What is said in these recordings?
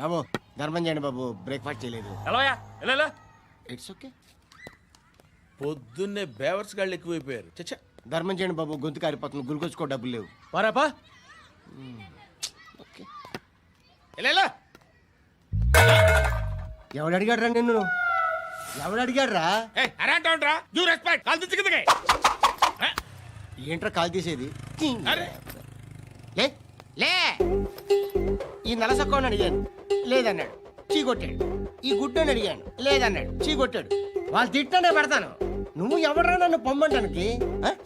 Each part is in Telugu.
బాబు ధర్మం చేయండి బాబు, బ్రేక్ఫాస్ట్ చేయలేదు. ఎలా ఇట్స్ ఓకే. పొద్దున్నే బేవర్స్ గాళ్ళు ఎక్కువైపోయారు. చచ్చా, ధర్మం చేయండి బాబు, గొంతు కారిపోతుంది, గురికొచ్చుకో డబ్బులు లేవు. పారాపా. ఓకే. ఎవడు అడిగాడు రా నిన్ను? ఎవడు అడిగాడు రా? ఏంట్రా కాల్ తీసేది? లే లే. ఈ నలసక్కని అడిగాను, లేదన్నాడు, చీ కొట్టాడు. ఈ గుడ్డని అడిగాను, లేదన్నాడు, చీ కొట్టాడు. వాళ్ళు తిట్టానే పెడతాను. నువ్వు ఎవడరా నన్ను పొమ్మంటానికి?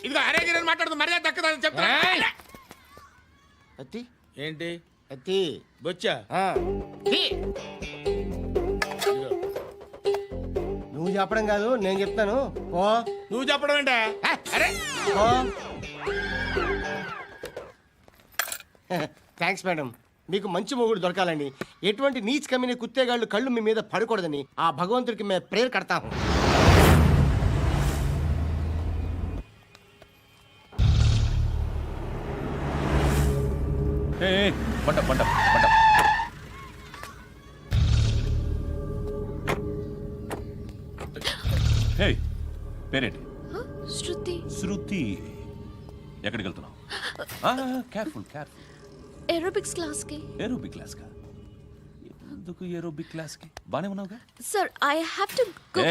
ఇదిగో అరే మాట్లాడుతూ మర్యాద దక్కదని చెప్తా. అత్తి ఏంటి అత్తి బొచ్చా? నువ్వు చెప్పడం కాదు, నేను చెప్తాను. ఓ నువ్వు చెప్పడం ఏంటే? అరే ఓ థ్యాంక్స్ మేడం. మీకు మంచి మొగుడు దొరకాలని, ఎటువంటి నీచ్ కమ్మిన కుత్తేగాళ్ళు కళ్ళు మీ మీద పడకూడదని ఆ భగవంతుడికి మేము ప్రేయర్ కడతాము. పంట పంట పంట. హే, పేరేంటి? శృతి. శృతి. ఎక్కడికి వెళ్తున్నావు? Careful careful. ఏరోబిక్స్ క్లాస్ కి. ఏరోబిక్ క్లాస్ కా? ఎందుకు ఏరోబిక్ క్లాస్ కి? బానే ఉన్నావుగా? Sir I have to go.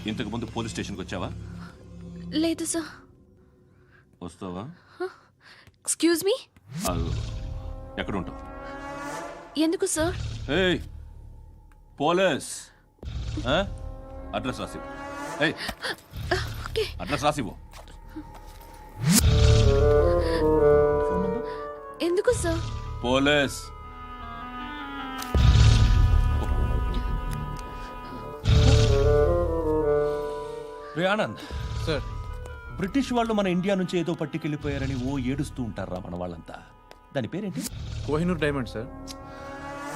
ఇంతకు ముందు పోలీస్ స్టేషన్కి వచ్చావా? లేదు సార్. వస్తావా? Excuse me. ఎక్కడ ఉంటావు? ఎందుకు సార్? ఏయ్ పోలీస్, అడ్రస్ రాసివ్వు. ఏయ్ ఓకే. అడ్రస్ రాసివ్వు. ఎందుకు సార్? పోలీస్. రే ఆనంద్ సార్, బ్రిటిష్ వాళ్ళు మన ఇండియా నుంచి ఏదో పట్టుకెళ్ళిపోయారని ఓ ఏడుస్తూ ఉంటారా మన వాళ్ళంతా. దాని పేరేంటి? Kohinoor diamond sir.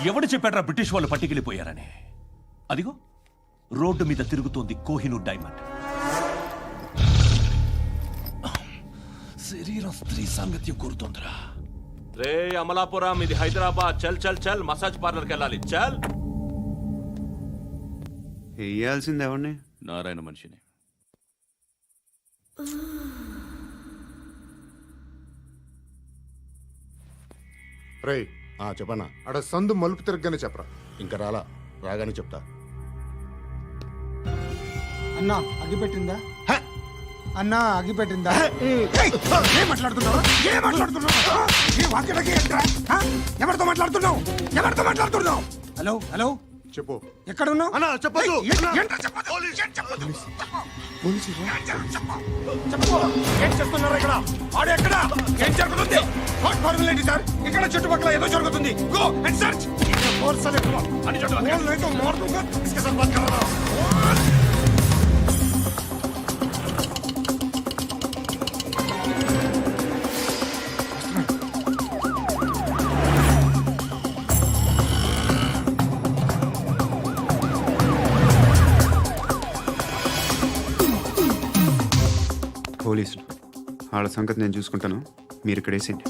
ఎవడు చెప్పాడ్రా బ్రిటిష్ వాళ్ళు పట్టుకెళ్ళిపోయారని? అదిగో రోడ్డు మీద తిరుగుతోంది కోహినూర్ డైమండ్. శరీరం స్త్రీ సాంగత్యం కోరుతోందిరా. రే అమలాపురం, ఇది హైదరాబాద్. చల్ చల్ చల్, మసాజ్ పార్లర్కి వెళ్ళాలి. చల్. వేయాల్సింది ఎవరిని? నారాయణ మనిషిని. రే చెప్పనా? అక్కడ సందు మలుపు తిరగగానే చెప్పరా. ఇంకా రాగానే చెప్తా. అన్నా అగిపెట్టిందా? అన్నా అగిపెట్టిందా? ఏం మాట్లాడుతున్నావు? ఎవరితో మాట్లాడుతున్నావు? ఎవరితో మాట్లాడుతున్నావు? హలో హలో, చెప్పు. ఎక్కడ ఉన్నావు? అన్నా చెప్పదు. ఏం చేస్తున్నారు ఇక్కడ? ఆడు ఎక్కడ? ఏం జరుగుతుంది? వాట్ ఫార్మల్ ఏంటి సార్? ఇక్కడ చుట్టుపక్కల ఏదో జరుగుతుంది. Go and search. అని పోలీసులు వాళ్ళ సంగతి నేను చూసుకుంటాను, మీరు ఇక్కడ వేసేయండి.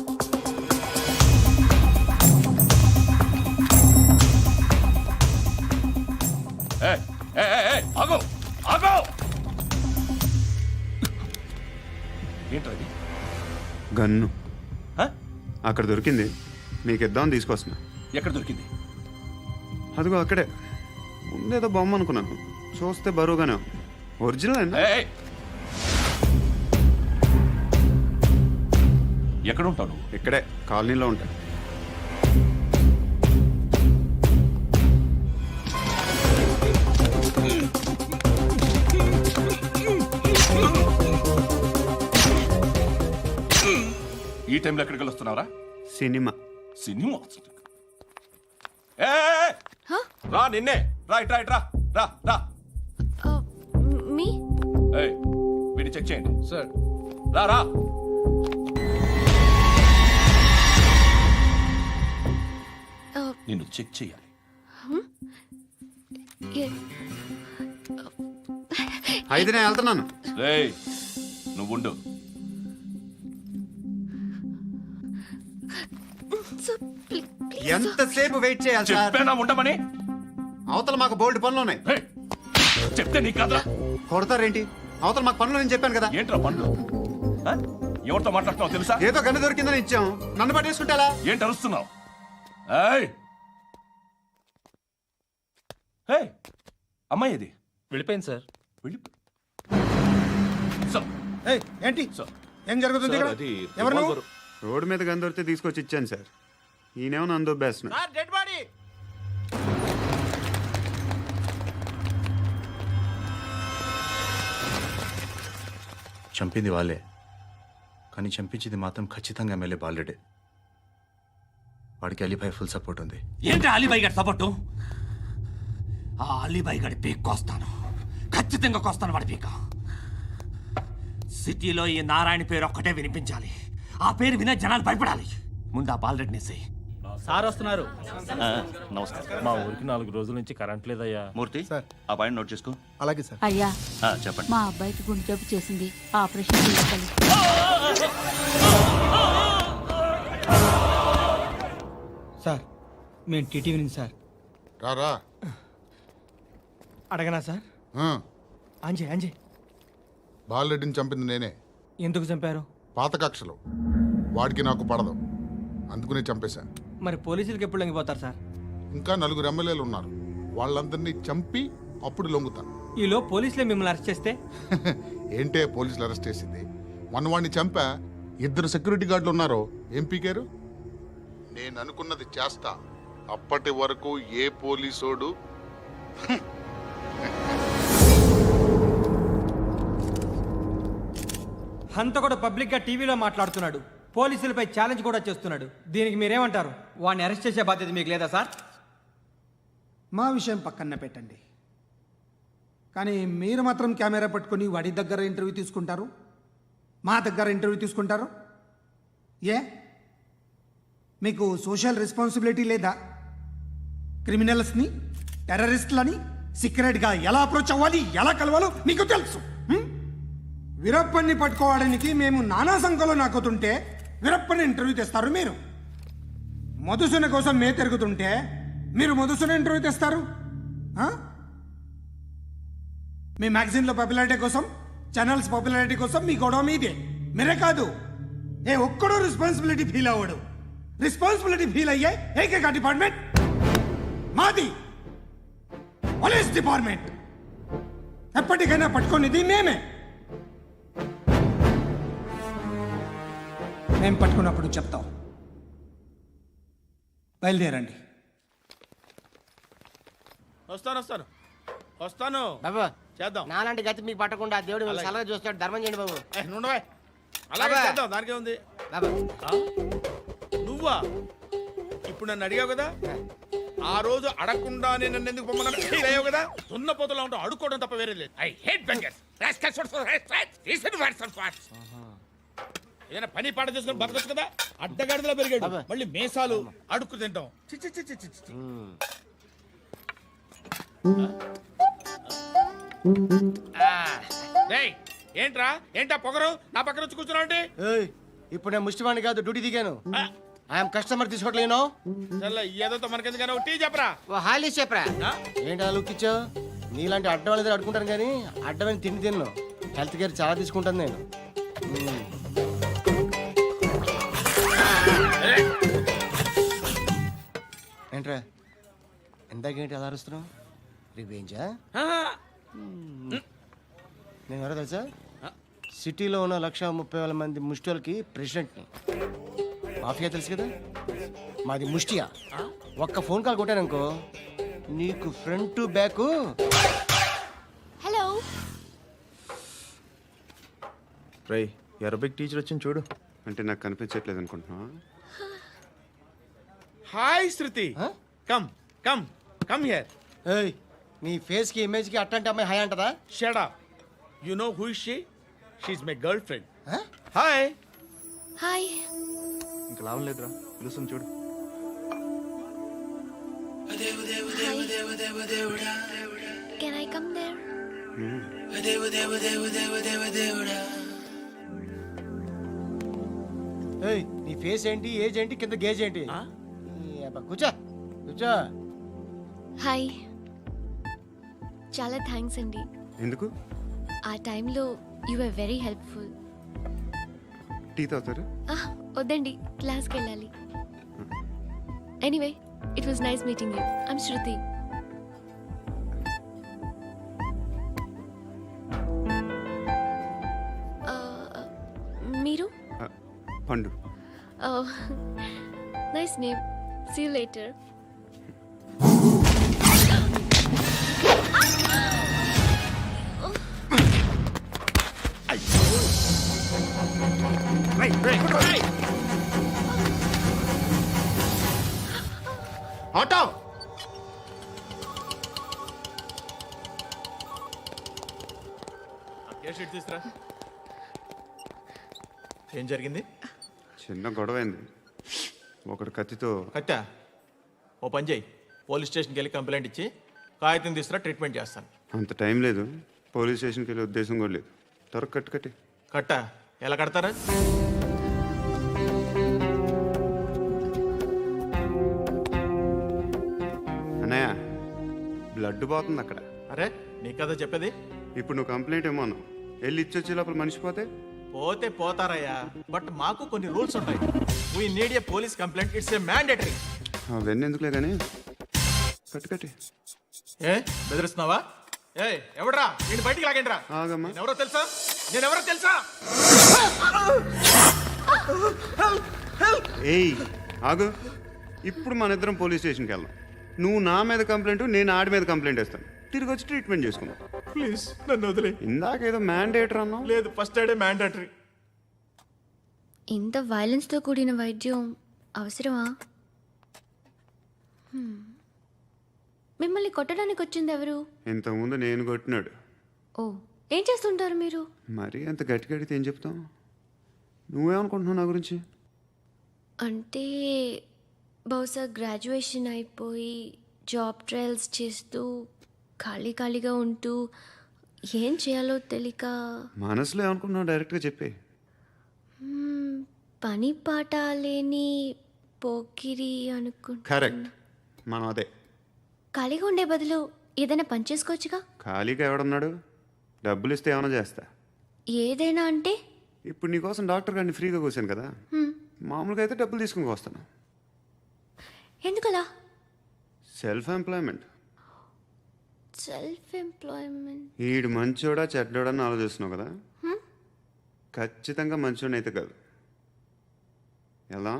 ఏంటది? గన్ను అక్కడ దొరికింది, మీకు ఇద్దామని తీసుకొస్తున్నా. ఎక్కడ దొరికింది? అదిగో అక్కడే. ముందేదో బొమ్మ అనుకున్నాను, చూస్తే బరువుగానే ఉంది. ఒరిజినల్ అండి. ఎక్కడ ఉంటావు నువ్వు? ఇక్కడే కాలనీలో ఉంటాను. ఈ టైంలో ఎక్కడికి వస్తున్నావురా? సినిమా. సినిమా? రా, నిన్నే. రా ఇట్రా ఇట్రా. రా రా. మీ వీడిని చెక్ చేయండి సార్. రా రా. నిన్ను చెక్ చేయాలి. అయితే నేను వెళ్తున్నాను. రేయ్ నువ్వు ఉండు. ఎంతసేపు వెయిట్ చేయాలి సార్? చెప్పేనా ఉండమని? అవతల మాకు బోల్డ్ పనులు ఉన్నాయి. హే, చెప్తే నీకు కదా. కొడతారేంటి? అవతల మాకు పనులు నేను చెప్పాను కదా. ఏంట్రా పండ్లు? ఆ? ఎవరితో మాట్లాడుతున్నావు తెలుసా? ఏదో గన్ను దొరికిందని ఇచ్చాం, నన్ను పట్టేసుకుంటా. ఏంటి అరుస్తున్నావు? ఏయ్! హే, అమ్మాయి ఇది వెళ్ళిపోయింది సార్. వెళ్ళి సార్, ఏంటి సార్. ఏం జరుగుతుంది ఇక్కడ? ఎవరు నువ్వు? రోడ్డు మీద గన్ను దొరికితే తీసుకొచ్చి ఇచ్చాను సార్. ఈయనేమో నన్ను దొబ్బేస్తున్నా. Dead body. చంపింది వాళ్ళే, కానీ చంపించింది మాత్రం ఖచ్చితంగా ఎమ్మెల్యే బాలుడే. వాడికి అలీభాయ్ ఫుల్ సపోర్ట్ ఉంది. ఏంటి అలీబాయి గారి సపోర్టు? ఆ అలీబాయి గారి పీక్ కోస్తాను, ఖచ్చితంగా కోస్తాను వాడి పీక. సిటీలో ఈ నారాయణ పేరు ఒక్కటే వినిపించాలి. ఆ పేరు వినే జనాలు భయపడాలి. ముందు ఆ బాలరెడ్డిని వేసేయ్. సార్ వస్తున్నారు. నమస్కారం. మా ఊరికి 4 రోజుల నుంచి కరెంట్ లేదయ్యా. మూర్తి, ఆ పాయింట్ నోట్ చేసుకో. అలాగే సార్. అయ్యా, చెప్పండి. మా అబ్బాయికి గుండె జబ్బు చేసింది, ఆపరేషన్ చేయాలి. సార్ మేము టీటీవీ నుంచి సార్. రారా. అడగనా సార్? అంజయ్ బాలరెడ్డిని చంపింది నేనే. ఎందుకు చంపారు? పాత కక్షలు వాడికి నాకు పడదు, అందుకునే చంపేశా. మరి పోలీసులకి ఎప్పుడు లొంగిపోతారు సార్? ఇంకా 4 ఎమ్మెల్యేలు ఉన్నారు, వాళ్ళందరినీ చంపి అప్పుడు లొంగుతాను. ఈలో పోలీసులే మిమ్మల్ని అరెస్ట్ చేస్తే? ఏంటే పోలీసులు అరెస్ట్ చేసింది? మొన్న వాడిని చంపా, 2 సెక్యూరిటీ గార్డులు ఉన్నారో ఏం పీకారు? నేను అనుకున్నది చేస్తా, అప్పటి వరకు ఏ పోలీసోడు హంతకుడు పబ్లిక్ గా టీవీలో మాట్లాడుతున్నాడు, పోలీసులపై ఛాలెంజ్ కూడా చేస్తున్నాడు. దీనికి మీరేమంటారు? వాడిని అరెస్ట్ చేసే బాధ్యత మీకు లేదా సార్? మా విషయం పక్కన పెట్టండి, కానీ మీరు మాత్రం కెమెరా పట్టుకొని వాడి దగ్గర ఇంటర్వ్యూ తీసుకుంటారు, మా దగ్గర ఇంటర్వ్యూ తీసుకుంటారు. ఏ మీకు సోషల్ రెస్పాన్సిబిలిటీ లేదా? క్రిమినల్స్ని, టెర్రరిస్టులని సీక్రెట్గా ఎలా అప్రోచ్ అవ్వాలి, ఎలా కలవాలో మీకు తెలుసు. వీరప్పన్ని పట్టుకోవడానికి మేము నానా సంఖ్యలో నాకుతుంటే వీరప్పని ఇంటర్వ్యూ తెస్తారు మీరు. మధుసూన కోసం మే తిరుగుతుంటే మీరు మధుసూన ఇంటర్వ్యూ తెస్తారు. మీ మ్యాగజైన్లో పాపులారిటీ కోసం, ఛానల్స్ పాపులారిటీ కోసం మీ గొడవ మీదే. మీరే కాదు, ఏ ఒక్కడో రెస్పాన్సిబిలిటీ ఫీల్ అవ్వడు. రెస్పాన్సిబిలిటీ ఫీల్ అయ్యే ఏకైక డిపార్ట్మెంట్ మాది, పోలీస్ డిపార్ట్మెంట్. ఎప్పటికైనా పట్టుకునేది మేమే. మేము పట్టుకున్నప్పుడు చెప్తాం. బయలుదేరండి. వస్తాను బాబు చేద్దాం. నాలాంటి గతి మీకు పట్టకుండా దేవుడు మిమ్మల్ని సలహా చూస్తాడు. ధర్మం చేయండి బాబు. నుండవే, అలాగే అబ్బా. చేద్దాం, దానికే ఉంది. బాబు నువ్వా ఇప్పుడు నన్ను అడిగావు కదా, ఆ రోజు అడగకుండా నేను నన్ను ఎందుకు పొమ్మన్నాను ఫీల్ అయ్యావు కదా. సున్న పోతలో ఉంటావు, అడుక్కోవడం తప్ప వేరే లేదు. I hate bangers. ఏదైనా పని పాట చేసుకుని బతకొచ్చు కదా. అడ్డగాడిదలో పెరిగాడు, మళ్ళీ మేసాలు అడుక్కు తింటాం. చి చి చి చి చి చి. డేయ్, ఏంటా పొగరు నా పక్కన వచ్చి కూర్చున్నావు అంటే? ఇప్పుడు నేను ముష్టివాణి కాదు, డ్యూటీ దిగాను. ఐఎమ్ కస్టమర్ తీసుకోవట్లేను. ఏదో మనకెందుకైనా టీ చెప్పరా. ఓ హాలీ చెప్పరా. ఏంటి అలా లుక్ ఇచ్చావు? నీలాంటి అడ్డం వాళ్ళ దగ్గర అడుకుంటాను, కానీ అడ్డమైన తిండి తిన్ను. హెల్త్ కేర్ చాలా తీసుకుంటాను నేను. ఏంట్రా ఎందాకేంటి అలా అరుస్తున్నావు? రివేంజా? నేను ఎవరో తెలుసా? సిటీలో ఉన్న 130,000 మంది ముష్టిలకి ప్రెసిడెంట్ని. మాఫియా తెలుసు కదా, మాది ముష్టియా. ఒక్క ఫోన్ కాల్ కొట్టాననుకో, నీకు ఫ్రంట్ టు బ్యాక్. హలో. రై, అరబిక్ టీచర్ వచ్చింది చూడు. అంటే నాకు కనిపించట్లేదు అనుకుంటున్నా. Hi Shruti, come come come here. ఏయ్, నీ ఫేస్ కి ఇమేజ్ కి అట్టంటే అమ్మాయి హాయ్ అంటదా? Shut up. You know who is she? She is my girlfriend. Hi. Hi. ఇంకా లాభం లేదురా, పిలుస్తుంది చూడు. Can I come there? ఏయ్, నీ ఫేస్ ఏంటి, ఏజ్ ఏంటి, కింద గేజ్ ఏంటి? కూర్చో కూర్చో. హాయ్. చాలా థ్యాంక్స్ అండి. ఎందుకు? ఆ టైంలో you are very helpful. Tea తాగుతారా? వద్దండి, క్లాస్కి వెళ్ళాలి. Anyway, it was nice meeting you. I'm Shruti. మీరు? Pandu. Nice name. See you later. Auto. తీసుకురా. ఏం జరిగింది? చిన్న గొడవ అయింది. ఒకడు కత్తితో. కట్టా ఓ పని చేయి, పోలీస్ స్టేషన్కి వెళ్ళి కంప్లైంట్ ఇచ్చి కాగితం తీసుకురా, ట్రీట్మెంట్ చేస్తాను. అంత టైం లేదు. పోలీస్ స్టేషన్కి వెళ్ళే ఉద్దేశం కూడా లేదు. త్వరగా కట్టి. కట్టా ఎలా కడతారా? అన్నయ్య, బ్లడ్ పోతుంది అక్కడ. అరే నీ కదా చెప్పేది. ఇప్పుడు నువ్వు కంప్లైంట్ ఏమో అన్నావు. వెళ్ళి ఇచ్చొచ్చే లోపల మనిషి పోతే పోతే పోతారయ్యా, బట్ మాకు కొన్ని రూల్స్ ఉంటాయి. We need a police complaint, it's a mandatory. అవన్నీ ఎందుకులే కానీ కట్టి. ఏ బెదిరిస్తున్నావా? ఏ ఎవడ్రా నేను బయటికి లాగండిరా. ఆగమ్మా. నేనెవరో తెలుసా? ఏయ్ ఆగు. ఇప్పుడు మన ఇద్దరం పోలీస్ స్టేషన్కి వెళ్దాం. నువ్వు నా మీద కంప్లైంట్, నేను ఆడి మీద కంప్లైంట్ వేస్తాను. తిరిగి వచ్చి ట్రీట్మెంట్ చేసుకుందాం. ప్లీజ్ నన్ను వదిలే. ఇందాకేదో మ్యాండేటర్ అన్నావు. లేదు, ఫస్ట్ ఎయిడే మ్యాండేటరీ. ఇంత వైలెన్స్తో కూడిన వైద్యం అవసరమా? మిమ్మల్ని కొట్టడానికి వచ్చింది ఎవరు? ఇంతకుముందు నేను కొట్టినాడు. ఓ, ఏం చేస్తుంటారు మీరు? మరీ అంత గట్టిగా అడిగితే ఏం చెప్తాం? నువ్వేమనుకుంటున్నావు నా గురించి? అంటే బహుశా గ్రాడ్యుయేషన్ అయిపోయి జాబ్ ట్రయల్స్ చేస్తూ ఖాళీగా ఉంటూ ఏం చేయాలో తెలియక. మనసులో ఏమనుకుంటున్నావు డైరెక్ట్గా చెప్పే. పని పాట లేని పోకిరి అనుకుంటా. కరెక్ట్, మనం అదే. ఖాళీగా ఉండే బదులు ఏదైనా పని చేసుకోవచ్చుగా. ఖాళీగా ఎవడన్నాడు? డబ్బులు ఇస్తే ఏమైనా చేస్తా. ఏదైనా అంటే? ఇప్పుడు నీకోసం డాక్టర్ గారిని ఫ్రీగా కూర్చాను కదా, మామూలుగా అయితే డబ్బులు తీసుకుని వస్తాను. ఎందుకలా? Self employment. ఈడు మంచోడా చెడ్డోడా అని ఆలోచిస్తున్నావు కదా. ఖచ్చితంగా మంచోడని అయితే కాదు. ఎలా?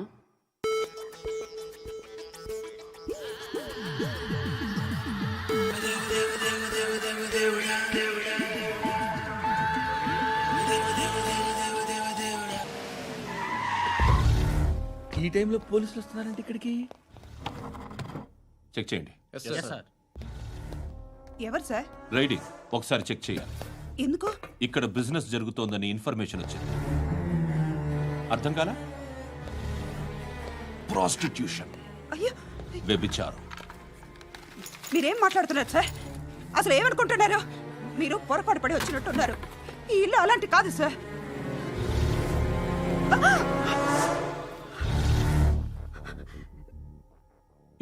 ఈ టైంలో పోలీసులు వస్తున్నారంటే ఇక్కడికి. చెక్ చేయండి. ఎవరు సార్? రైడింగ్ ఒకసారి చెక్ చేయాలి. ఎందుకు? ఇక్కడ బిజినెస్ జరుగుతోందని ఇన్ఫర్మేషన్ వచ్చింది. అర్థం కాలా? ప్రాస్టిట్యూషన్, అయ్యో, వ్యభిచారం. మీరేం మాట్లాడుతున్నారు సార్? అసలు ఏమనుకుంటున్నారు? మీరు పొరపాటు పడి వచ్చినట్టున్నారు. ఈ ఇల్లు అలాంటి కాదు సార్.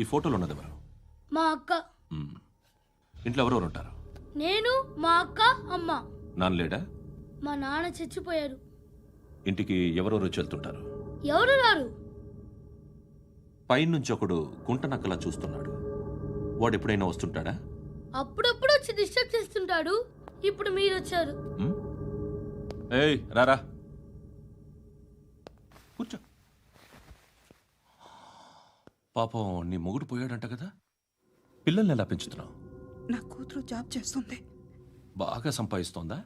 ఈ ఫోటోలో ఉన్నది ఎవరు? మా అక్క. ఇంట్లో ఎవరెవరు ఉంటారు? నేను, మా అక్క, అమ్మ. నాన్న లేడా? మా నాన్న చచ్చిపోయారు. ఇంటికి ఎవరెవరు వచ్చి వెళ్తుంటారు? ఎవరు రారు. పైనుంచి ఒకడు గుంట నక్కలా చూస్తున్నాడు. వాడు ఎప్పుడైనా వస్తుంటాడా? అప్పుడప్పుడు వచ్చి డిస్టర్బ్ చేస్తుంటాడు. ఇప్పుడు మీరు వచ్చారు. ఏయ్ రారా, కూర్చో. పాపం నీ మొగుడు పోయాడంట కదా, పిల్లల్ని ఎలా పెంచుతున్నావు? నా కూతురు జాబ్ చేస్తుంది. బాగా సంపాదిస్తోందా?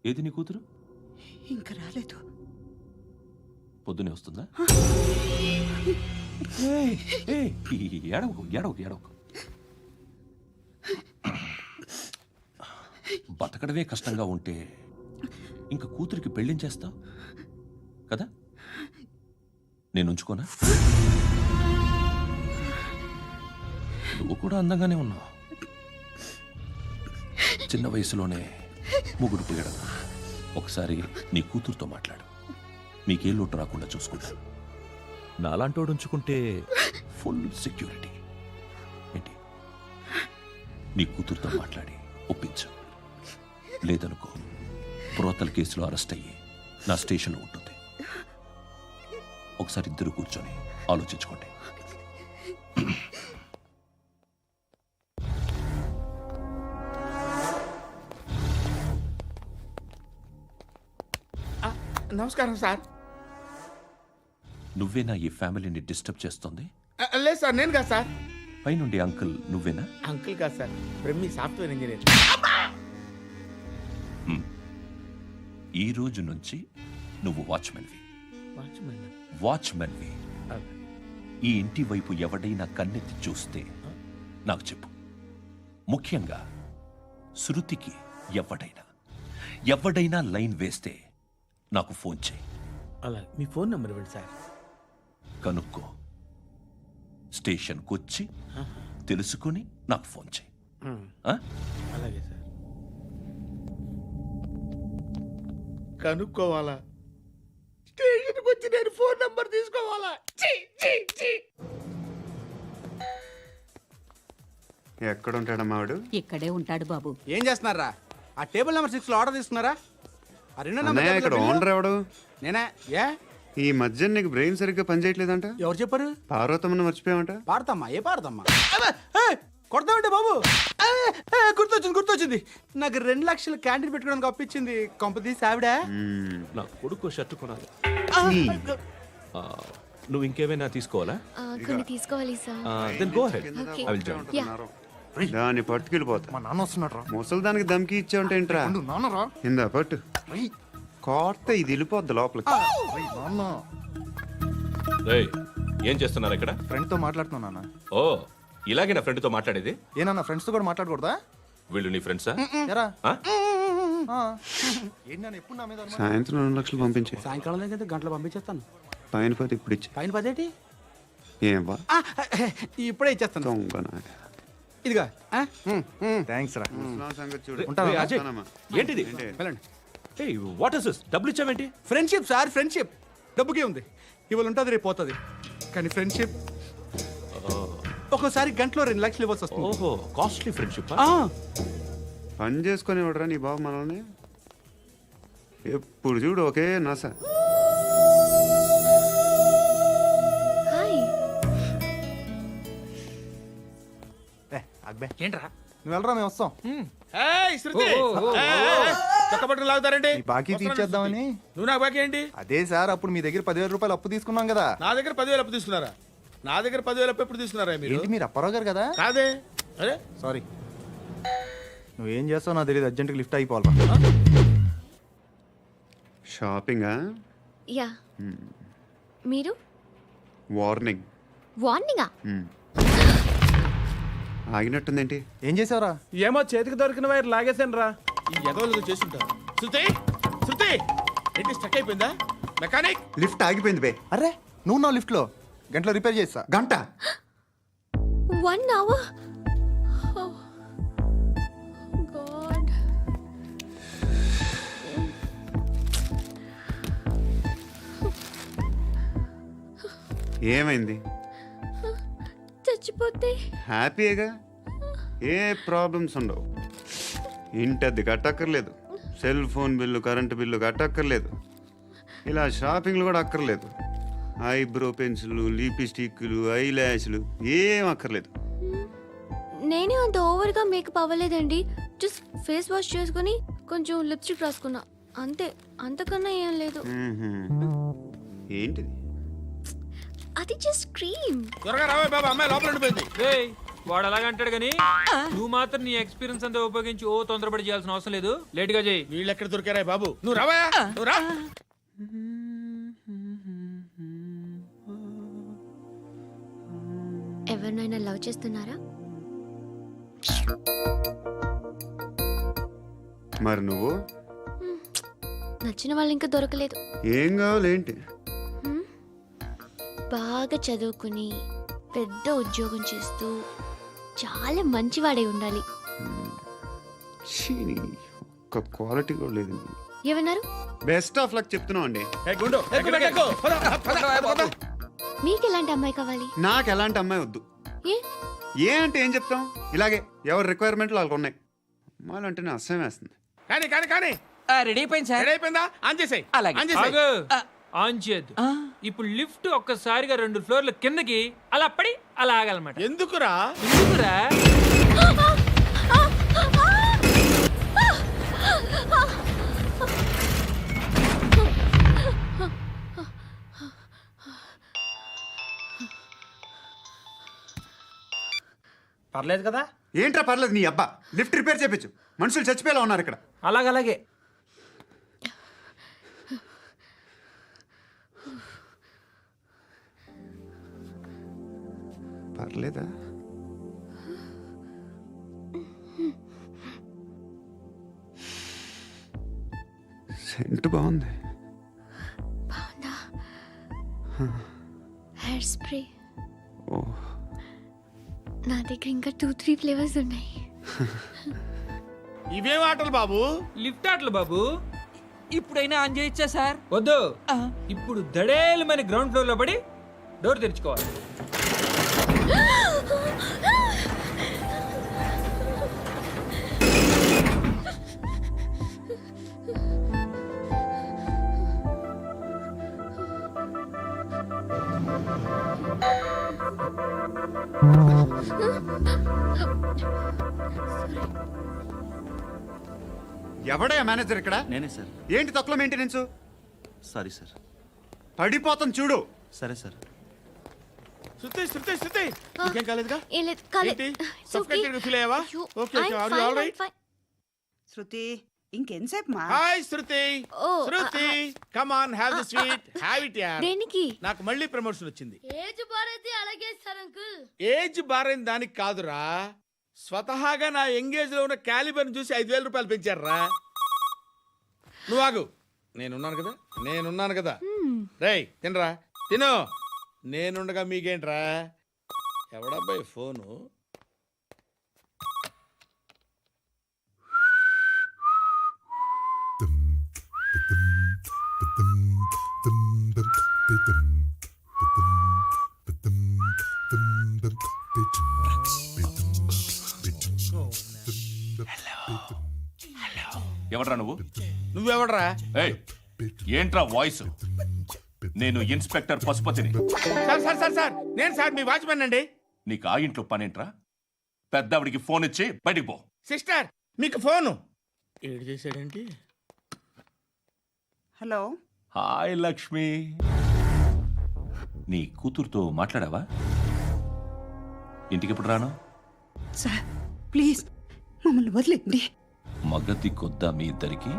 ఏది నీ కూతురు? ఇంకా రాలేదు. పొద్దునే వస్తుందా? ఏడవకు. బతకడమే కష్టంగా ఉంటే ఇంకా కూతురికి పెళ్ళించేస్తావు కదా? నేను ఉంచుకోనా? నువ్వు కూడా అందంగానే ఉన్నావు. చిన్న వయసులోనే ముగ్గురు పోయడం. ఒకసారి నీ కూతురుతో మాట్లాడు. మీకే లోటు రాకుండా చూసుకుంటాను. నాలాంటోడు ఉంచుకుంటే ఫుల్ సెక్యూరిటీ. ఏంటి, నీ కూతురుతో మాట్లాడి ఒప్పించు. లేదనుకో ప్రోతల కేసులో అరెస్ట్ అయ్యి నా స్టేషన్లో ఉంటుంది. ఒకసారి ఇద్దరు కూర్చొని ఆలోచించుకోండి. నమస్కారం సార్. నువ్వేనా ఈ ఫ్యామిలీని డిస్టర్బ్ చేస్తుంది? లేదు సార్, నేను కాదు సార్. పైనుండి అంకుల్ నువ్వేనా? అంకుల్ కాదు సార్, బ్రహ్మి సాఫ్ట్వేర్ ఇంజనీర్. ఈ రోజు నుంచి నువ్వు వాచ్మెన్వి. వాచ్మెన్ వాచ్మెన్వి. ఈ ఇంటి వైపు ఎవడైనా కన్నెత్తి చూస్తే నాకు చెప్పు. ముఖ్యంగా శృతికి ఎవడైనా లైన్ వేస్తే నాకు ఫోన్ చేయి. అలా మీ ఫోన్ నెంబర్ ఇవ్వండి సార్. కనుక్కో, స్టేషన్కి వచ్చి తెలుసుకుని నాకు ఫోన్ చేయి. ఆ? అలాగే సార్. కనుక్కోవాలా? స్టేషన్కి వచ్చి నేను ఫోన్ నంబర్ తీసుకోవాలా? ఎక్కడ ఉంటాడమ్మా వాడు? ఇక్కడే ఉంటాడు బాబు. ఏం చేస్తున్నారా? ఆ టేబుల్ నెంబర్ 6 లో ఆర్డర్ తీసుకున్నారా? ఆ రెండో అన్నయ్య, ఇక్కడ ఓనర్ ఎవడు? నేనే. ఏ ఈ మధ్య నీకు బ్రెయిన్ సరిగ్గా పనిచేయట్లేదంట. ఎవరు చెప్పారు? పార్వతమ్మను మర్చిపోయామంట. పాడతామ్మా? ఏ పాడతామ్మా? కొడతామంటే బాబు. గుర్తొచ్చింది. నాకు 2 లక్షలు క్యాంటీన్ పెట్టుకోవడానికి అప్పించింది కొంపదీసి ఆవిడ. నా కొడుకు షర్టు కొనాలి. నువ్వు ఇంకేమైనా తీసుకోవాలా? కొన్ని తీసుకోవాలి sir. Then go ahead. Okay. I will join. Yeah. దాన్ని పట్టుకెళ్ళిపోతా. మా నాన్న వస్తున్నాడు రా. ముసలి దానికి దమ్కి ఇచ్చావుంటే ఏంట్రా? నాన్న రా. ఇందా పట్టు. కోర్త ఇది వెళ్ళిపోద్ది లోపలికి. నాన్న ఏయ్, ఏం చేస్తున్నారు ఇక్కడ? ఫ్రెండ్ తో మాట్లాడుతున్నా నాన్న. ఓ, ఇలాగే నా ఫ్రెండ్తో మాట్లాడేది? ఏనా ఫ్రెండ్స్ తో కూడా మాట్లాడకూడదా? వీళ్ళు నీ ఫ్రెండ్సా? ఎరా ఆ? ఏంటి నాన్న ఎప్పుడు నా మీద అనుమానం? సాయంత్రం 2 లక్షలు పంపించే. సాయంకాలం దగ్గర గంటలు పంపించేస్తాను. పైన పోతే ఇప్పుడు ఇచ్చే. పైన 10 ఏంటి? ఏం వా ఇప్పుడే ఇచ్చేస్తాను. దొంగనా. ఇదిగా థ్యాంక్స్ రా. ముసలాం సంగతి చూడు. ఏయ్, అజయ్, ఉంటానమ్మా. ఏంటిది? వెళ్ళండి. ఏయ్, వాట్ ఇస్ దిస్? డబ్బులు ఇచ్చావేంటి? Friendship sir, friendship. డబ్బుకే ఉంది. ఇవాళ ఉంటుంది, రేపు పోతుంది. కానీ ఫ్రెండ్షిప్ ఒక్కోసారి గంటలో 2 లక్షలు ఇవ్వాల్సి వస్తుంది. ఓహో, కాస్ట్లీ ఫ్రెండ్షిప్. పని చేసుకొని ఇవ్వడరా నీ బాబు మనల్ని? ఎప్పుడు చూడు ఒకే నస. హాయ్. అక్బే ఏంట్రా? నువ్వు వెళ్ళరా, మేము వస్తాం. ఏయ్, శృతి! ఏయ్, చొక్కా బట్టలు లాగుతారండి? ఈ బాకీ తీర్చేద్దామని. నువ్వు నాకు బాకీ ఏంటి? అదే సార్, అప్పుడు మీ దగ్గర 10,000 రూపాయలు అప్పు తీసుకున్నాం కదా. నా దగ్గర 10,000 అప్పు తీసుకున్నారా? నా దగ్గర 10,000 అప్పు ఎప్పుడు తీసుకున్నారా మీరు? ఏంటి మీరు అప్పారావు గారు కదా? కాదే. అరే సారీ. నువ్వేం చేస్తావు నాకు తెలియదు, అర్జెంట్గా లిఫ్ట్ అయిపోవాలి. షాపింగా? యా. మీరు? వార్నింగ్. వార్నింగా? ఆగినట్టుందేంటి? ఏం చేసావురా? ఏమో చేతికి దొరికిన వైర్ లాగేసాను రా. ఈ ఎదవలు చేస్తుంటారు. శృతి ఏంటి స్టక్ అయిపోయిందా? మెకానిక్! లిఫ్ట్ ఆగిపోయింది బే. అరే నువ్వు నా లిఫ్ట్లో గంటలో రిపేర్ చేస్తా. గంట? 1 hour? Oh. God. ఏమైంది? చచ్చిపోతే? హ్యాపీగా, ఏ ప్రాబ్లమ్స్ ఉండవు. ఇంటి అద్దె కట్టక్కర్లేదు, cell phone bill, current bill కట్టక్కర్లేదు, ఇలా షాపింగ్లు కూడా అక్కర్లేదు. ఐబ్రో పెన్సిల్లు, లిప్స్టిక్లు, ఐ ల్యాష్లు ఏం అక్కర్లేదు. నేనే అంత ఓవర్గా మేకప్ అవ్వలేదండి. జస్ట్ ఫేస్ వాష్ చేసుకుని కొంచెం లిప్స్టిక్ రాసుకున్నా అంతే. అంతకన్నా ఏం లేదు. ఏంటిది? అది జస్ట్ క్రీమ్. త్వరగా రావే బాబా, అమ్మాయి లోపల ఉండిపోయింది. వాడు అలాగంటాడు కానీ నువ్వు మాత్రం నీ ఎక్స్పీరియన్స్ అంతా ఉపయోగించి తొందరపడి చేయాల్సిన అవసరం లేదు. లేట్ గా చేయి. వీళ్ళు ఎక్కడ దొరికారా బాబు? నువ్వు రావా, నువ్వు రా. ఎవరినైనా లవ్ చేస్తున్నారా? మరి నువ్వు? నచ్చిన వాళ్ళు ఇంకా దొరకలేదు. ఏం కావాలేంటి? బాగా చదువుకుని పెద్ద ఉద్యోగం చేస్తూ చాలా మంచివాడై ఉండాలి. ఒక్క క్వాలిటీ కూడా లేదు. ఏమన్నారు? బెస్ట్ ఆఫ్ లక్ చెప్తున్నావు అండి. గుండు, ఎక్కు. మీకు ఎలాంటి అమ్మాయి కావాలి? నాకు ఎలాంటి అమ్మాయి వద్దు. ఏ ఏ అంటే ఏం చెప్తాం, ఇలాగే ఎవరి రిక్వైర్మెంట్లు వాళ్ళకు ఉన్నాయి. అమ్మాయిలు అంటేనే అసహ్యం వేస్తుంది. కానీ కానీ కానీ రెడీ అయిపోయింది సార్. రెడీ అయిపోయిందా? ఆన్ చేసేయ్. అలాగే. ఆన్ చేసేయ్. ఆగు. ఆన్ చేయద్దు. ఇప్పుడు లిఫ్ట్ ఒక్కసారిగా 2 ఫ్లోర్ల కిందకి అలా పడి అలా ఆగాలన్నమాట. ఎందుకురా? ఎందుకురా? పర్లేదు కదా? ఏంట్రా పర్లేదు నీ అబ్బా, లిఫ్ట్ రిపేర్ చేయించు. మనుషులు చచ్చిపోయేలా ఉన్నారు ఇక్కడ. అలాగలాగే. పర్లేదా? సెంట్ బాగుంది. బాగుందా? Hair spray. ఓ, నా దగ్గర ఇంకా 2-3 ఫ్లేవర్స్ ఉన్నాయి. ఇవేం ఆటలు బాబు? లిఫ్ట్ ఆటలు బాబు. ఇప్పుడైనా ఆన్ చేయొచ్చా సార్? వద్దు. ఇప్పుడు దడేలు మన గ్రౌండ్ ఫ్లోర్ లో పడి డోర్ తెరుచుకోవాలి. ఎవడయ్యా మేనేజర్ ఇక్కడ? నేనే సార్. ఏంటి తక్కువ మెయింటెనెన్స్? Sorry sir. పడిపోతాం చూడు. సరే సార్. శృతి శృతి శృతి ఇంకేం కాలేదుగా? ఏం లేదు, కాలేదు. ఏంటి? It's okay. Suffocated feel అయ్యావా? అయ్యో, Okay, okay. I'm Are you fine, all right? I'm fine. శృతి ఇంకెంతసేపు మా? Hi Shruti. Oh, Shruti come on have the sweet. Have it యార్. దేనికి? నాకు మళ్ళీ ప్రమోషన్ వచ్చింది. ఏజ్ బారైతే అలాగే సార్ అంకుల్. ఏజ్ బారైన దానికి కాదురా, స్వతహాగా నా ఎంగేజ్ లో ఉన్న క్యాలిబర్ చూసి 5,000 రూపాయలు పెంచారా. నువ్వు ఆగు, నేనున్నాను కదా. రేయ్ తినరా, తిను. నేనుండగా మీకేంట్రా? ఎవడబ్బాయి ఫోను? ఎవడ్రా నువ్వు? నువ్వెవడరా? ఏయ్, ఏంట్రా వాయిస్? నేను ఇన్స్పెక్టర్ పశుపతిని. సార్ నేను సార్ మీ వాచ్మెన్ అండి. నీకు ఆ ఇంట్లో పనేంట్రా? పెద్దవిడికి ఫోన్ ఇచ్చి బయటికి పో. సిస్టర్ మీకు ఫోను. ఏడు చేశాడేంటి? హలో. హాయ్ లక్ష్మి. నీ కూతురుతో మాట్లాడావా? ఇంటికి ఎప్పుడు రాను? సార్ ప్లీజ్ మమ్మల్ని వదిలేండి. మగతి కొద్దా మీ ఇద్దరికి?